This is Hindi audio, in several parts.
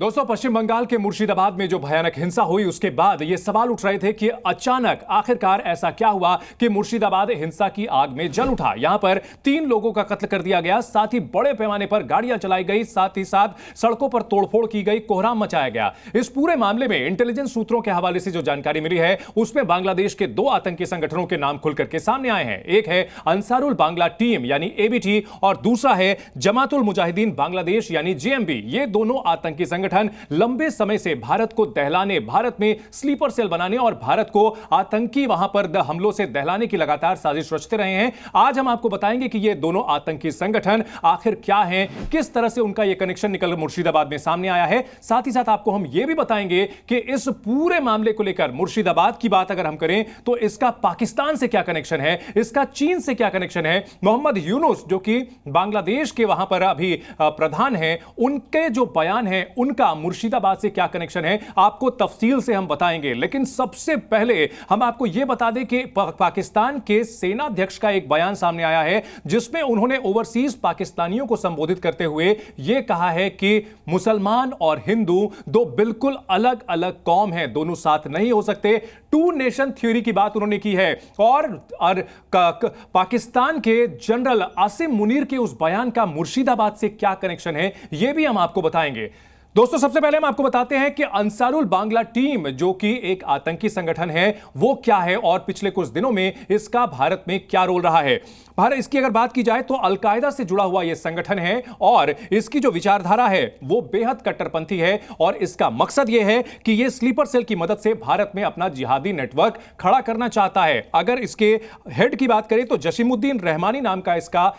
दोस्तों, पश्चिम बंगाल के मुर्शिदाबाद में जो भयानक हिंसा हुई उसके बाद ये सवाल उठ रहे थे कि अचानक आखिरकार ऐसा क्या हुआ कि मुर्शिदाबाद हिंसा की आग में जल उठा। यहां पर 3 लोगों का कत्ल कर दिया गया, साथ ही बड़े पैमाने पर गाड़ियां चलाई गई, साथ ही साथ सड़कों पर तोड़फोड़ की गई, कोहराम मचाया गया। इस पूरे मामले में इंटेलिजेंस सूत्रों के हवाले से जो जानकारी मिली है उसमें बांग्लादेश के 2 आतंकी संगठनों के नाम खुल करके सामने आए हैं। एक है अंसारुल बांग्ला टीम यानी एबीटी और दूसरा है जमातुल मुजाहिदीन बांग्लादेश यानी जेएमबी। ये दोनों आतंकी संगठन लंबे समय से भारत को दहलाने, भारत में स्लीपर सेल बनाने और भारत को आतंकी वहां पर हमलों से दहलाने की लगातार साजिश रचते रहे हैं। आज हम आपको बताएंगे कि ये दोनों आतंकी संगठन आखिर क्या हैं, किस तरह से उनका ये कनेक्शन निकल मुर्शिदाबाद में सामने आया है। साथ ही साथ आपको हम ये भी बताएंगे कि इस पूरे मामले को लेकर मुर्शिदाबाद की बात अगर हम करें तो इसका पाकिस्तान से क्या कनेक्शन है, इसका चीन से क्या कनेक्शन है। मोहम्मद यूनुस जो कि बांग्लादेश के वहां पर अभी प्रधान हैं, उनके जो बयान हैं उनका मुर्शिदाबाद से क्या कनेक्शन है आपको तफसील से हम बताएंगे। लेकिन सबसे पहले हम आपको यह बता दें कि पाकिस्तान के सेनाध्यक्ष का एक बयान सामने आया है जिसमें उन्होंने ओवरसीज पाकिस्तानियों को संबोधित करते हुए यह कहा है कि मुसलमान और हिंदू 2 बिल्कुल अलग अलग कौम हैं, दोनों साथ नहीं हो सकते। 2 नेशन थ्योरी की बात उन्होंने की है और पाकिस्तान के जनरल आसिम मुनीर के उस बयान का मुर्शिदाबाद से क्या कनेक्शन है यह भी हम आपको बताएंगे। दोस्तों, सबसे पहले हम आपको बताते हैं कि अंसारुल बांग्ला टीम जो कि एक आतंकी संगठन है वो क्या है और पिछले कुछ दिनों में इसका भारत में क्या रोल रहा है। भारत इसकी अगर बात की जाए तो अलकायदा से जुड़ा हुआ यह संगठन है और इसकी जो विचारधारा है वो बेहद कट्टरपंथी है और इसका मकसद यह है कि यह स्लीपर सेल की मदद से भारत में अपना जिहादी नेटवर्क खड़ा करना चाहता है। अगर इसके हेड की बात करें तो जसीमुद्दीन रहमानी नाम का इसका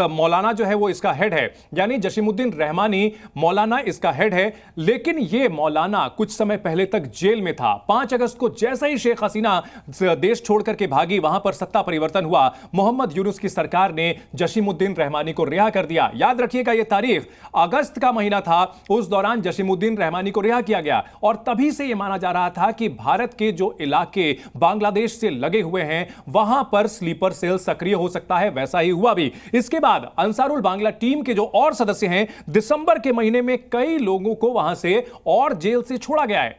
मौलाना जो है वो इसका हेड है, यानी जसीमुद्दीन रहमानी मौलाना इसका हेड है। लेकिन ये मौलाना कुछ समय पहले तक जेल में था। 5 अगस्त को जैसा ही शेख हसीना देश छोड़कर के भागी, वहां पर सत्ता परिवर्तन हुआ, मोहम्मद यूनुस की सरकार ने जसीमुद्दीन रहमानी को रिहा कर दिया। याद रखिएगा ये तारीख अगस्त का महीना था, उस दौरान जसीमुद्दीन रहमानी को रिहा किया गया और तभी से यह माना जा रहा था कि भारत के जो इलाके बांग्लादेश से लगे हुए हैं वहां पर स्लीपर सेल सक्रिय हो सकता है। वैसा ही हुआ भी। इसके बाद अंसारुल बांग्ला टीम के जो और सदस्य हैं, दिसंबर के महीने में कई लोगों को वहां से और जेल से छोड़ा गया है।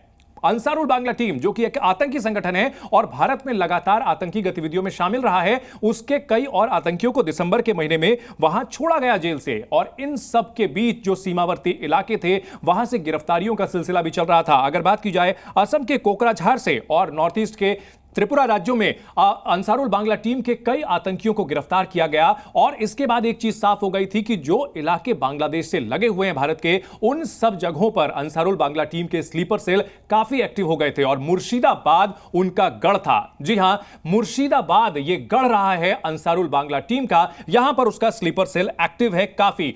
अंसारुल बांग्ला टीम जो कि एक आतंकी संगठन है और भारत में लगातार आतंकी गतिविधियों में शामिल रहा है, उसके कई और आतंकियों को दिसंबर के महीने में वहां छोड़ा गया जेल से। और इन सब के बीच जो सीमावर्ती इलाके थे वहां से गिरफ्तारियों का सिलसिला भी चल रहा था। अगर बात की जाए असम के कोकराझार से और नॉर्थ ईस्ट के त्रिपुरा राज्यों में अंसारुल बांग्ला टीम के कई आतंकियों को गिरफ्तार किया गया और इसके बाद एक चीज साफ हो गई थी कि जो इलाके बांग्लादेश से लगे हुए हैं भारत के, उन सब जगहों पर अंसारुल बांग्ला टीम के स्लीपर सेल काफी एक्टिव हो गए थे और मुर्शिदाबाद उनका गढ़ था। जी हां, मुर्शिदाबाद ये गढ़ रहा है अंसारुल बांग्ला टीम का, यहां पर उसका स्लीपर सेल एक्टिव है काफी।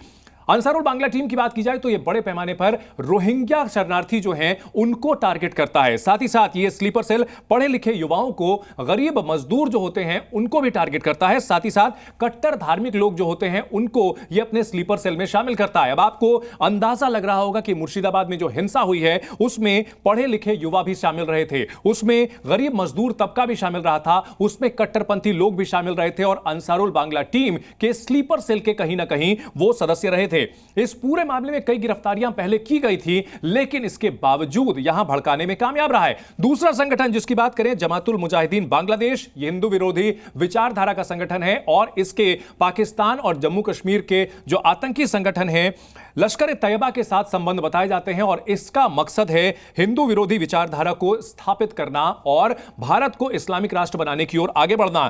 अंसारुल बांग्ला टीम की बात की जाए तो यह बड़े पैमाने पर रोहिंग्या शरणार्थी जो हैं उनको टारगेट करता है। साथ ही साथ यह स्लीपर सेल पढ़े लिखे युवाओं को, गरीब मजदूर जो होते हैं उनको भी टारगेट करता है। साथ ही साथ कट्टर धार्मिक लोग जो होते हैं उनको यह अपने स्लीपर सेल में शामिल करता है। अब आपको अंदाजा लग रहा होगा कि मुर्शिदाबाद में जो हिंसा हुई है उसमें पढ़े लिखे युवा भी शामिल रहे थे, उसमें गरीब मजदूर तबका भी शामिल रहा था, उसमें कट्टरपंथी लोग भी शामिल रहे थे और अंसारुल बांग्ला टीम के स्लीपर सेल के कहीं ना कहीं वो सदस्य रहे थे। इस पूरे मामले में कई गिरफ्तारियां पहले की गई थी, लेकिन इसके बावजूद यहां भड़काने में कामयाब रहा है। दूसरा संगठन जिसकी बात करें, जमातुल मुजाहिदीन बांग्लादेश, यह हिंदू विरोधी विचारधारा का संगठन है और इसके पाकिस्तान और जम्मू कश्मीर के जो आतंकी संगठन है लश्कर ए तैयबा के साथ संबंध बताए जाते हैं और इसका मकसद है हिंदू विरोधी विचारधारा को स्थापित करना और भारत को इस्लामिक राष्ट्र बनाने की ओर आगे बढ़ना।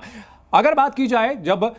अगर बात की जाए, जब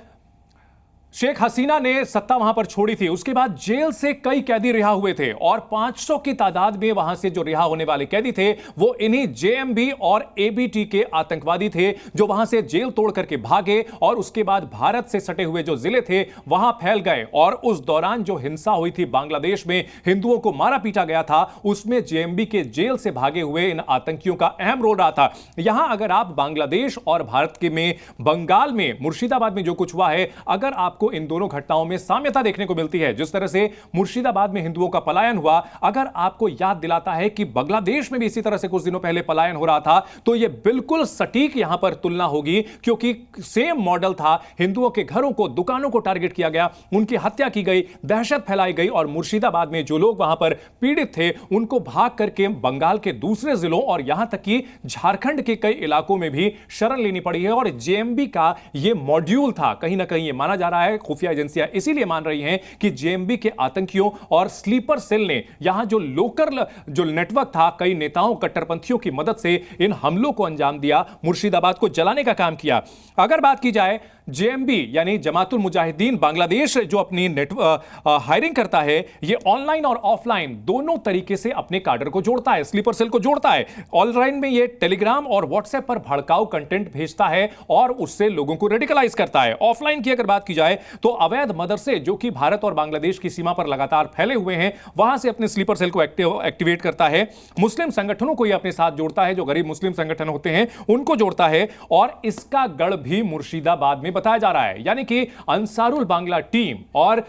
शेख हसीना ने सत्ता वहां पर छोड़ी थी उसके बाद जेल से कई कैदी रिहा हुए थे और 500 की तादाद में वहां से जो रिहा होने वाले कैदी थे वो इन्हीं जेएमबी और एबीटी के आतंकवादी थे जो वहां से जेल तोड़ करके भागे और उसके बाद भारत से सटे हुए जो जिले थे वहां फैल गए। और उस दौरान जो हिंसा हुई थी, बांग्लादेश में हिंदुओं को मारा पीटा गया था, उसमें जेएमबी के जेल से भागे हुए इन आतंकियों का अहम रोल रहा था। यहां अगर आप बांग्लादेश और भारत के में बंगाल में मुर्शिदाबाद में जो कुछ हुआ है, अगर आप आपको इन दोनों घटनाओं में साम्यता देखने को मिलती है। जिस तरह से मुर्शिदाबाद में हिंदुओं का पलायन हुआ, अगर आपको याद दिलाता है कि बांग्लादेश में भी इसी तरह से कुछ दिनों पहले पलायन हो रहा था, तो यह बिल्कुल सटीक यहां पर तुलना होगी, क्योंकि सेम मॉडल था। हिंदुओं के घरों को, दुकानों को टारगेट किया गया, उनकी हत्या की गई, दहशत फैलाई गई, और मुर्शिदाबाद में जो लोग वहां पर पीड़ित थे उनको भाग करके बंगाल के दूसरे जिलों और यहां तक कि झारखंड के कई इलाकों में भी शरण लेनी पड़ी है। और जेएमबी का यह मॉड्यूल था, कहीं ना कहीं यह माना जा रहा है, खुफिया एजेंसियां इसीलिए मान रही हैं कि जेएमबी के आतंकियों और स्लीपर सेल ने यहां जो लोकल जो नेटवर्क था, कई नेताओं, कट्टरपंथियों की मदद से इन हमलों को अंजाम दिया, मुर्शिदाबाद को जलाने का काम किया। अगर बात की जाए जेएमबी यानी जमातुल मुजाहिदीन बांग्लादेश जो अपनी हायरिंग करता है, यह ऑनलाइन और ऑफलाइन दोनों तरीके से अपने काडर को जोड़ता है, स्लीपर सेल को जोड़ता है। ऑनलाइन में यह टेलीग्राम और व्हाट्सएप पर भड़काऊ कंटेंट भेजता है और उससे लोगों को रेडिकलाइज करता है। ऑफलाइन की अगर बात की जाए तो अवैध मदरसे जो कि भारत और बांग्लादेश की सीमा पर लगातार फैले हुए हैं, वहां से अपने स्लीपर सेल को एक्टिवेट करता है। मुस्लिम संगठनों को यह अपने साथ जोड़ता है, जो गरीब मुस्लिम संगठन होते हैं उनको जोड़ता है, और इसका गढ़ भी मुर्शिदाबाद में बताया जा रहा है। यानी कि अंसारुल बांग्ला टीम और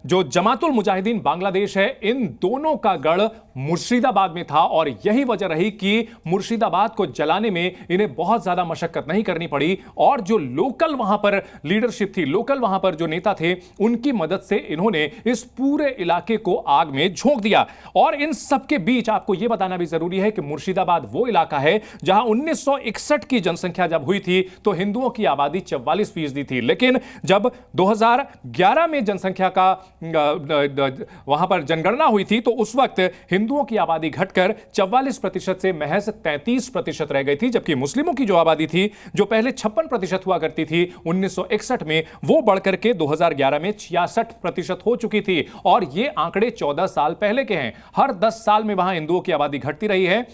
जो जमातुल मुजाहिदीन बांग्लादेश है, इन दोनों का गढ़ मुर्शिदाबाद में था, और यही वजह रही कि मुर्शिदाबाद को जलाने में इन्हें बहुत ज्यादा मशक्कत नहीं करनी पड़ी, और जो लोकल वहां पर लीडरशिप थी, लोकल वहां पर जो नेता थे, उनकी मदद से इन्होंने इस पूरे इलाके को आग में झोंक दिया। और इन सबके बीच आपको यह बताना भी जरूरी है कि मुर्शिदाबाद वो इलाका है जहां 1961 की जनसंख्या जब हुई थी तो हिंदुओं की आबादी 44% थी, लेकिन जब 2011 में जनसंख्या का वहां पर जनगणना हुई थी तो उस वक्त हिंदुओं की आबादी घटकर 44% से महज 33% रह गई थी, जबकि मुस्लिमों की जो आबादी थी, जो पहले 56% हुआ करती थी 1961 में, वो बढ़कर के 2011 में 66% हो चुकी थी। और ये आंकड़े 14 साल पहले के हैं। हर 10 साल में वहां हिंदुओं की आबादी घटती रही है।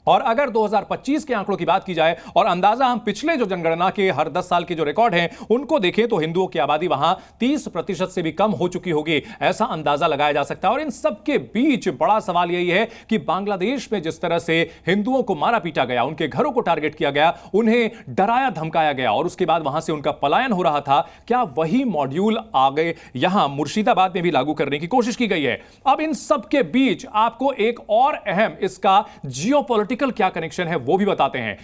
और अगर 2025 के आंकड़ों की बात की जाए और अंदाजा हम पिछले जो जनगणना के हर 10 साल के जो रिकॉर्ड हैं उनको देखें तो हिंदुओं की आबादी वहां 30% से भी कम हो चुकी होगी, ऐसा अंदाजा लगाया जा सकता है। और इन सबके बीच बड़ा सवाल यही है कि बांग्लादेश में जिस तरह से हिंदुओं को मारा पीटा गया, उनके घरों को टारगेट किया गया, उन्हें डराया धमकाया गया और उसके बाद वहां से उनका पलायन हो रहा था, क्या वही मॉड्यूल आगे यहां मुर्शिदाबाद में भी लागू करने की कोशिश की गई है? अब इन सबके बीच आपको एक और अहम इसका जियोपॉलिटिकल क्या कनेक्शन है वो भी बताते हैं।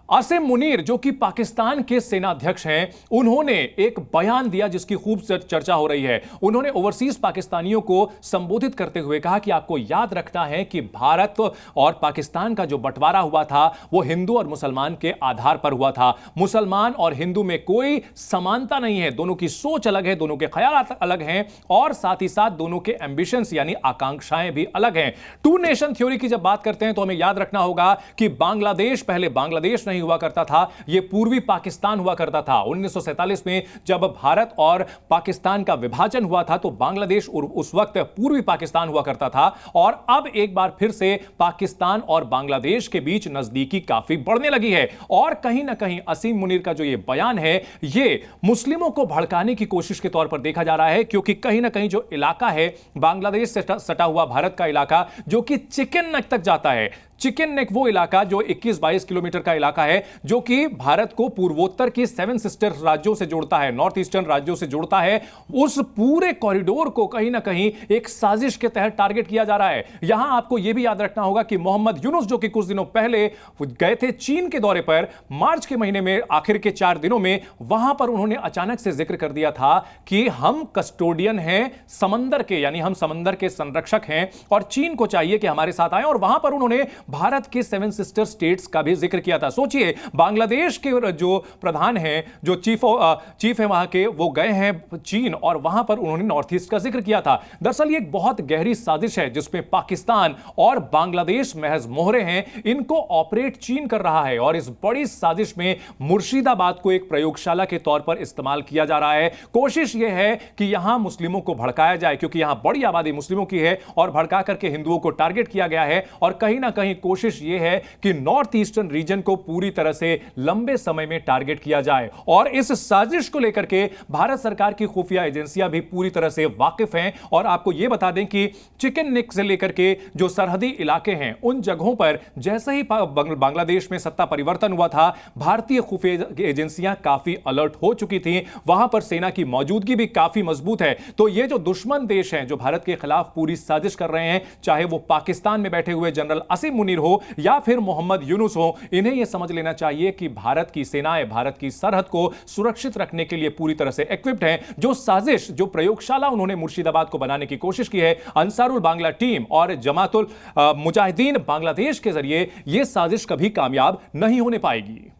आसिम मुनीर जो कि पाकिस्तान के सेनाध्यक्ष हैं, उन्होंने एक बयान दिया जिसकी खूब चर्चा हो रही है। उन्होंने ओवरसीज पाकिस्तानियों को संबोधित करते हुए कहा कि आपको याद रखना है कि भारत और पाकिस्तान का जो बंटवारा हुआ था वो हिंदू और मुसलमान के आधार पर हुआ था। मुसलमान और हिंदू में कोई समानता नहीं है, दोनों की सोच अलग है, दोनों के ख्याल अलग हैं, और साथ ही साथ दोनों के एम्बिशंस यानी आकांक्षाएं भी अलग हैं। टू नेशन थ्योरी की जब बात करते हैं तो हमें याद रखना होगा कि बांग्लादेश पहले बांग्लादेश नहीं हुआ करता था, यह पूर्वी पाकिस्तान हुआ करता था। 1947 में जब भारत और पाकिस्तान का विभाजन हुआ था तो बांग्लादेश उस वक्त पूर्वी पाकिस्तान हुआ करता था, और अब एक बार फिर से पाकिस्तान और बांग्लादेश के बीच नजदीकी काफी बढ़ने लगी है। और कहीं ना कहीं असीम मुनीर का जो यह बयान है, यह मुस्लिमों को भड़काने की कोशिश के तौर पर देखा जा रहा है, क्योंकि कहीं ना कहीं जो इलाका है बांग्लादेश से सटा हुआ भारत का इलाका जो कि चिकन नेक तक जाता है, चिकन नेक वो इलाका जो 21-22 किलोमीटर का इलाका है, जो कि भारत को पूर्वोत्तर के 7 सिस्टर राज्यों से जोड़ता है, नॉर्थ ईस्टर्न राज्यों से जोड़ता है। उस पूरे कॉरिडोर को कहीं ना कहीं एक साजिश के तहत टारगेट किया जा रहा है। यहां आपको यह भी याद रखना होगा कि मोहम्मद यूनुस जो कि कुछ दिनों पहले गए थे चीन के दौरे पर, मार्च के महीने में आखिर के 4 दिनों में, वहां पर उन्होंने अचानक से जिक्र कर दिया था कि हम कस्टोडियन हैं समंदर के, यानी हम समंदर के संरक्षक हैं और चीन को चाहिए कि हमारे साथ आए। और वहां पर उन्होंने भारत के 7 सिस्टर स्टेट्स का भी जिक्र किया था। सोचिए, बांग्लादेश के जो प्रधान हैं, जो चीफ है वहां के, वो गए हैं चीन और वहां पर उन्होंने नॉर्थ ईस्ट का जिक्र किया था। दरअसल ये एक बहुत गहरी साजिश है जिसमें पाकिस्तान और बांग्लादेश महज मोहरे हैं, इनको ऑपरेट चीन कर रहा है। और इस बड़ी साजिश में मुर्शिदाबाद को एक प्रयोगशाला के तौर पर इस्तेमाल किया जा रहा है। कोशिश यह है कि यहां मुस्लिमों को भड़काया जाए, क्योंकि यहां बड़ी आबादी मुस्लिमों की है, और भड़का करके हिंदुओं को टारगेट किया गया है। और कहीं ना कहीं कोशिश यह है कि नॉर्थ ईस्टर्न रीजन को पूरी तरह से लंबे समय में टारगेट किया जाए। और इस साजिश को लेकर के भारत सरकार की खुफिया एजेंसियां भी पूरी तरह से वाकिफ हैं। और आपको यह बता दें कि चिकन नेक से लेकर के जो सरहदी इलाके हैं, उन जगहों पर जैसे ही बांग्लादेश में सत्ता परिवर्तन हुआ था, भारतीय खुफिया एजेंसियां काफी अलर्ट हो चुकी थी। वहां पर सेना की मौजूदगी भी काफी मजबूत है। तो ये जो दुश्मन देश हैं जो भारत के खिलाफ पूरी साजिश कर रहे हैं, चाहे वो पाकिस्तान में बैठे हुए जनरल असीम मुनीर हो या फिर मोहम्मद यूनुस हो, इन्हें यह समझ लेना चाहिए कि भारत की सेनाएं भारत की सरहद को सुरक्षित रखने के लिए पूरी तरह से इक्विप्ड हैं। जो साजिश, जो प्रयोगशाला उन्होंने मुर्शिदाबाद को बनाने की कोशिश की है अंसारुल बांग्ला टीम और जमातुल मुजाहिदीन बांग्लादेश के जरिए, यह साजिश कभी कामयाब नहीं होने पाएगी।